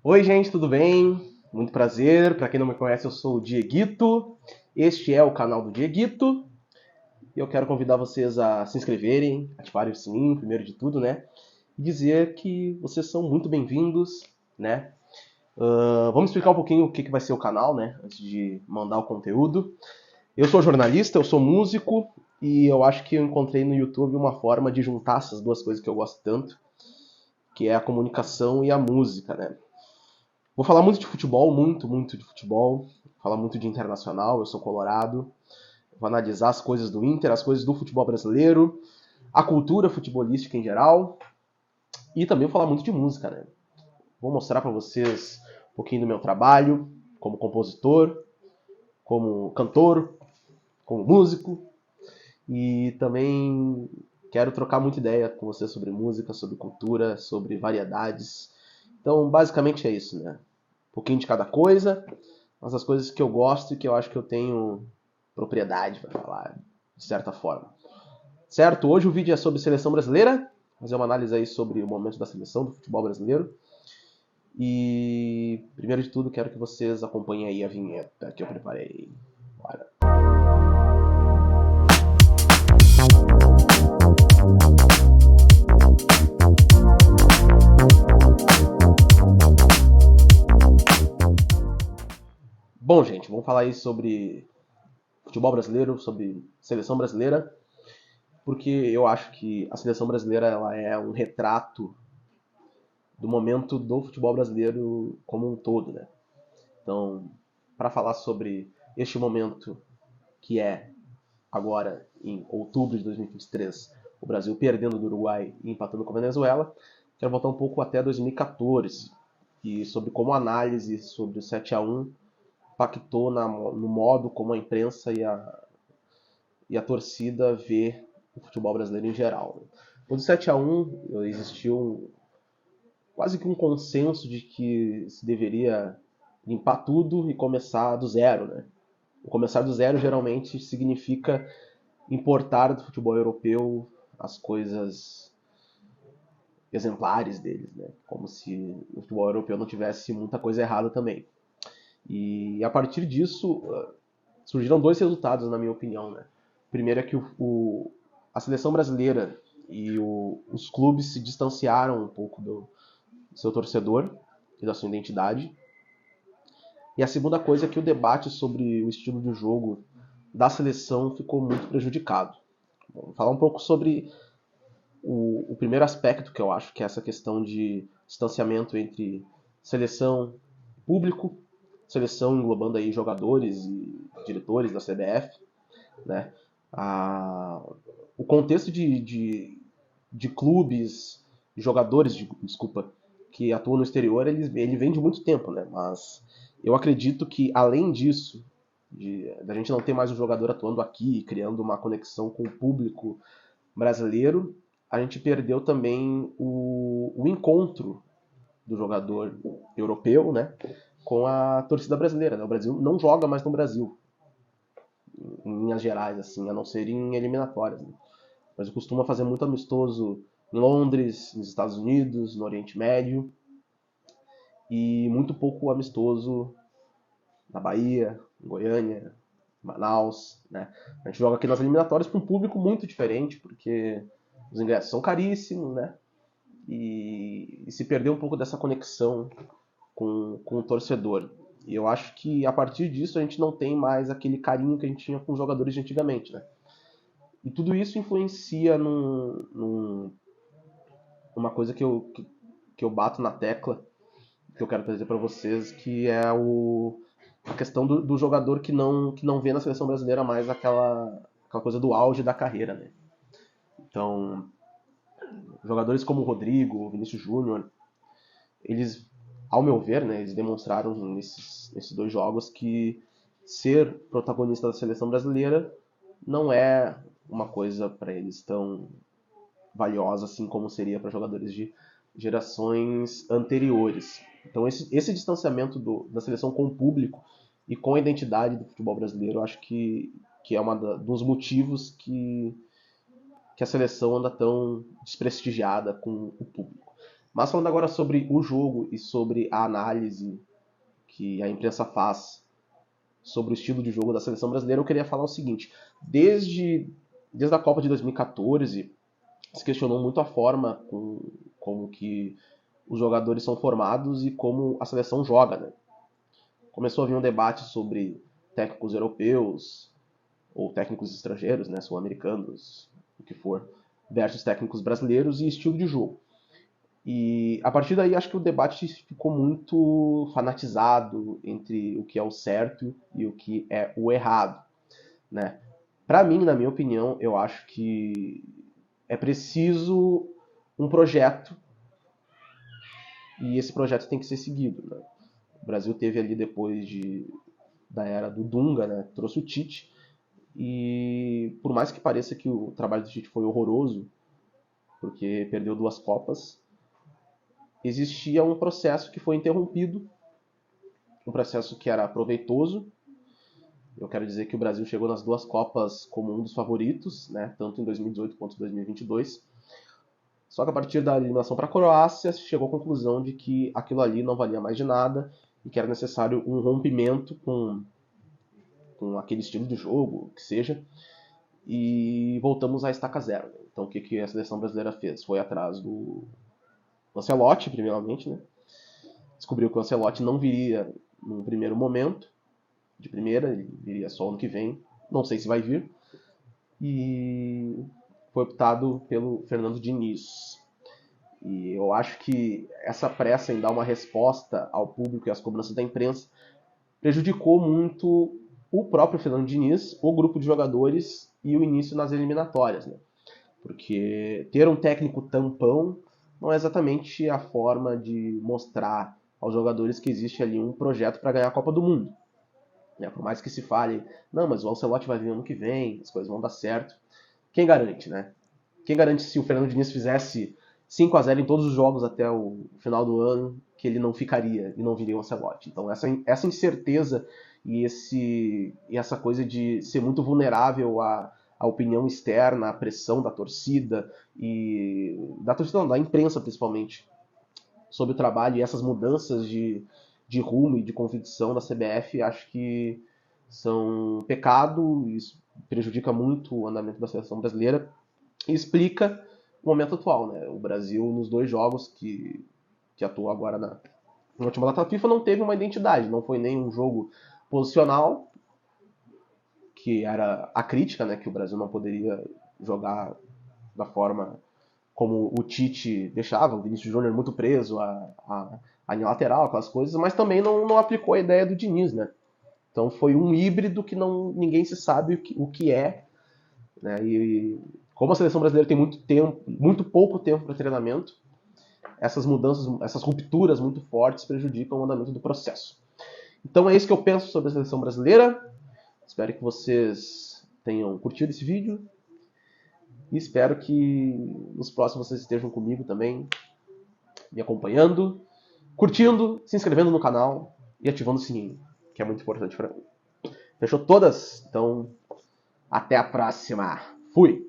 Oi, gente, tudo bem? Muito prazer. Para quem não me conhece, eu sou o Dieguito. Este é o canal do Dieguito. E eu quero convidar vocês a se inscreverem, ativarem o sininho, primeiro de tudo, né? E dizer que vocês são muito bem-vindos, né? Vamos explicar um pouquinho o que vai ser o canal, né? Antes de mandar o conteúdo. Eu sou jornalista, eu sou músico e eu acho que eu encontrei no YouTube uma forma de juntar essas duas coisas que eu gosto tanto, que é a comunicação e a música, né? Vou falar muito de futebol, muito de futebol. Vou falar muito de internacional, eu sou colorado. Vou analisar as coisas do Inter, as coisas do futebol brasileiro, a cultura futebolística em geral. E também vou falar muito de música, né? Vou mostrar para vocês um pouquinho do meu trabalho como compositor, como cantor, como músico. E também quero trocar muita ideia com vocês sobre música, sobre cultura, sobre variedades. Então, basicamente é isso, né? Um pouquinho de cada coisa, mas as coisas que eu gosto e que eu acho que eu tenho propriedade para falar, de certa forma. Certo? Hoje o vídeo é sobre seleção brasileira, fazer uma análise aí sobre o momento da seleção do futebol brasileiro. E, primeiro de tudo, quero que vocês acompanhem aí a vinheta que eu preparei. Bora. Bom, gente, vamos falar aí sobre futebol brasileiro, sobre seleção brasileira, porque eu acho que a seleção brasileira ela é um retrato do momento do futebol brasileiro como um todo, né? Então, para falar sobre este momento que é agora em outubro de 2023, o Brasil perdendo do Uruguai e empatando com a Venezuela, quero voltar um pouco até 2014 e sobre como a análise sobre o 7-1 impactou no modo como a imprensa e a torcida vê o futebol brasileiro em geral. Quando o 7-1 existiu quase que um consenso de que se deveria limpar tudo e começar do zero, né? O começar do zero geralmente significa importar do futebol europeu as coisas exemplares deles, né? Como se o futebol europeu não tivesse muita coisa errada também. E a partir disso surgiram dois resultados, na minha opinião, né? O primeiro é que a seleção brasileira e os clubes se distanciaram um pouco do seu torcedor e da sua identidade. E a segunda coisa é que o debate sobre o estilo de jogo da seleção ficou muito prejudicado. Vou falar um pouco sobre o primeiro aspecto que eu acho, que é essa questão de distanciamento entre seleção e público, seleção englobando aí jogadores e diretores da CBF, né? O contexto de clubes, de jogadores, desculpa, que atuam no exterior, ele vem de muito tempo, né? Mas eu acredito que, além disso, da gente não ter mais um jogador atuando aqui, criando uma conexão com o público brasileiro, a gente perdeu também o encontro do jogador europeu, né, com a torcida brasileira. Né? O Brasil não joga mais no Brasil, em linhas gerais, assim, a não ser em eliminatórias. Né? Mas costuma fazer muito amistoso em Londres, nos Estados Unidos, no Oriente Médio, e muito pouco amistoso na Bahia, em Goiânia, Manaus, né? A gente joga aqui nas eliminatórias com um público muito diferente, porque os ingressos são caríssimos, né? E se perdeu um pouco dessa conexão com o torcedor. E eu acho que a partir disso a gente não tem mais aquele carinho que a gente tinha com os jogadores de antigamente, né? E tudo isso influencia numa coisa que eu bato na tecla, que eu quero trazer para vocês, que é a questão do jogador que não vê na seleção brasileira mais aquela coisa do auge da carreira, né? Então, jogadores como o Rodrigo, o Vinícius Júnior, eles, ao meu ver, né, eles demonstraram nesses dois jogos que ser protagonista da seleção brasileira não é uma coisa para eles tão valiosa assim como seria para jogadores de gerações anteriores. Então esse distanciamento da seleção com o público e com a identidade do futebol brasileiro, eu acho que é dos motivos que a seleção anda tão desprestigiada com o público. Mas falando agora sobre o jogo e sobre a análise que a imprensa faz sobre o estilo de jogo da seleção brasileira, eu queria falar o seguinte: desde a Copa de 2014 se questionou muito a forma como que os jogadores são formados e como a seleção joga, né? Começou a vir um debate sobre técnicos europeus ou técnicos estrangeiros, né, sul-americanos, o que for, versus técnicos brasileiros e estilo de jogo. E a partir daí acho que o debate ficou muito fanatizado entre o que é o certo e o que é o errado, né? Para mim, na minha opinião, eu acho que é preciso um projeto e esse projeto tem que ser seguido, né? O Brasil teve ali depois da era do Dunga, né, trouxe o Tite, e por mais que pareça que o trabalho do Tite foi horroroso, porque perdeu 2 Copas, existia um processo que foi interrompido, um processo que era proveitoso. Eu quero dizer que o Brasil chegou nas 2 Copas como um dos favoritos, né, tanto em 2018 quanto em 2022. Só que a partir da eliminação para a Croácia, chegou à conclusão de que aquilo ali não valia mais de nada e que era necessário um rompimento com aquele estilo de jogo, que seja, e voltamos à estaca zero. Então o que a seleção brasileira fez? Foi atrás do Ancelotti, primeiramente, né? Descobriu que o Ancelotti não viria num primeiro momento, de primeira, ele viria só ano que vem, não sei se vai vir, e foi optado pelo Fernando Diniz. E eu acho que essa pressa em dar uma resposta ao público e às cobranças da imprensa prejudicou muito o próprio Fernando Diniz, o grupo de jogadores e o início nas eliminatórias, né? Porque ter um técnico tampão não é exatamente a forma de mostrar aos jogadores que existe ali um projeto para ganhar a Copa do Mundo. Por mais que se fale, não, mas o Ancelotti vai vir ano que vem, as coisas vão dar certo. Quem garante, né? Quem garante se o Fernando Diniz fizesse 5-0 em todos os jogos até o final do ano, que ele não ficaria e não viria o Ancelotti? Então essa incerteza e essa coisa de ser muito vulnerável à opinião externa, à pressão da torcida e da imprensa principalmente, sobre o trabalho e essas mudanças de rumo e de convicção da CBF, acho que são pecado, isso prejudica muito o andamento da seleção brasileira e explica o momento atual, né? O Brasil, nos 2 jogos que atuou agora na última data FIFA, não teve uma identidade, não foi nem um jogo posicional, que era a crítica, né, que o Brasil não poderia jogar da forma como o Tite deixava, o Vinícius Júnior muito preso a linha lateral, aquelas coisas, mas também não aplicou a ideia do Diniz, né? Então foi um híbrido que ninguém se sabe o que é, né? E como a seleção brasileira tem muito pouco tempo para treinamento, essas mudanças, essas rupturas muito fortes prejudicam o andamento do processo. Então é isso que eu penso sobre a seleção brasileira. Espero que vocês tenham curtido esse vídeo. E espero que nos próximos vocês estejam comigo também, me acompanhando, curtindo, se inscrevendo no canal e ativando o sininho, que é muito importante para mim. Fechou todas? Então, até a próxima. Fui!